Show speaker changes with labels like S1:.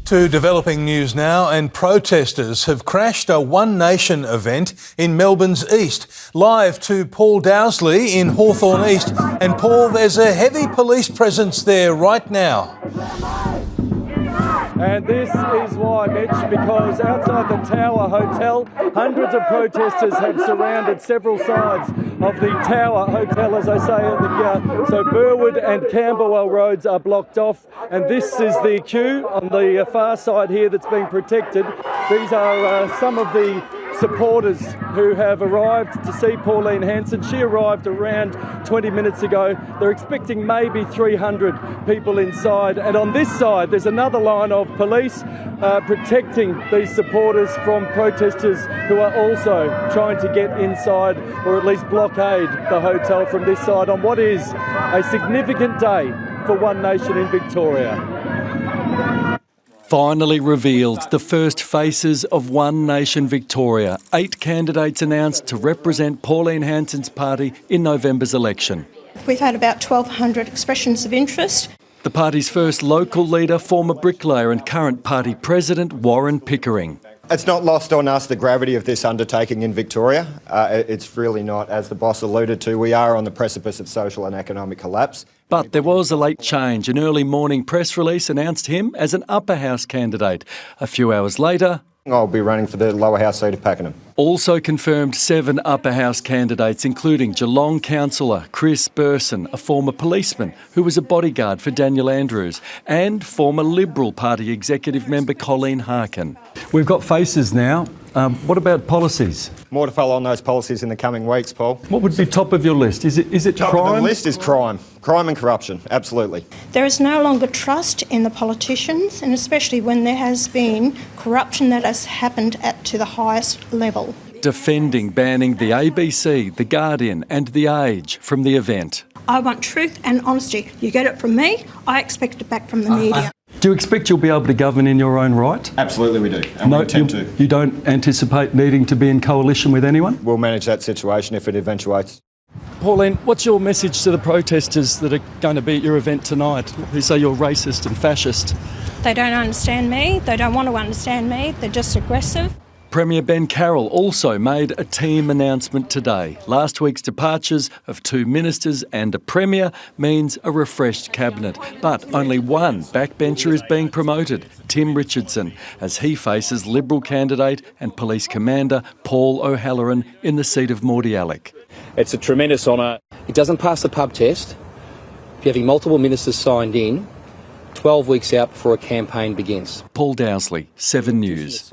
S1: To developing news now, and protesters have crashed a One Nation event in Melbourne's east. Live to Paul Dowsley in Hawthorn East. And Paul, there's a heavy police presence there right now.
S2: And this is why, Mitch, because outside the Tower Hotel, hundreds of protesters have surrounded several sides of the Tower Hotel, as I say. So Burwood and Camberwell roads are blocked off, and this is the queue on the far side here that's being protected. These are some of the supporters who have arrived to see Pauline Hanson. She arrived around 20 minutes ago. They're expecting maybe 300 people inside. And on this side, there's another line of police protecting these supporters from protesters who are also trying to get inside or at least blockade the hotel from this side on what is a significant day for One Nation in Victoria.
S3: Finally revealed, the first faces of One Nation Victoria. 8 candidates announced to represent Pauline Hanson's party in November's election.
S4: We've had about 1,200 expressions of interest.
S3: The party's first local leader, former bricklayer and current party president, Warren Pickering.
S5: It's not lost on us the gravity of this undertaking in Victoria. It's really not. As the boss alluded to, we are on the precipice of social and economic collapse.
S3: But there was a late change. An early morning press release announced him as an upper house candidate. A few hours later,
S5: I'll be running for the lower house seat of Pakenham.
S3: Also confirmed 7 upper house candidates, including Geelong councillor Chris Burson, a former policeman who was a bodyguard for Daniel Andrews, and former Liberal Party executive member Colleen Harkin. We've got faces now. What about policies?
S5: More to follow on those policies in the coming weeks, Paul.
S3: What would be top of your list? Is it
S5: top
S3: crime?
S5: Top of the list is crime. Crime and corruption, absolutely.
S4: There is no longer trust in the politicians, and especially when there has been corruption that has happened to the highest level.
S3: Defending banning the ABC, The Guardian and The Age from the event.
S4: I want truth and honesty. You get it from me, I expect it back from the media.
S3: Do you expect you'll be able to govern in your own right?
S5: Absolutely we do, and we intend to.
S3: You don't anticipate needing to be in coalition with anyone?
S5: We'll manage that situation if it eventuates.
S3: Pauline, what's your message to the protesters that are going to be at your event tonight, who say you're racist and fascist?
S4: They don't understand me, they don't want to understand me, they're just aggressive.
S3: Premier Ben Carroll also made a team announcement today. Last week's departures of 2 ministers and a premier means a refreshed cabinet. But only one backbencher is being promoted, Tim Richardson, as he faces Liberal candidate and police commander Paul O'Halloran in the seat of Mordialloc.
S6: It's a tremendous honour. It doesn't pass the pub test. You're having multiple ministers signed in 12 weeks out before a campaign begins.
S3: Paul Dowsley, 7 News.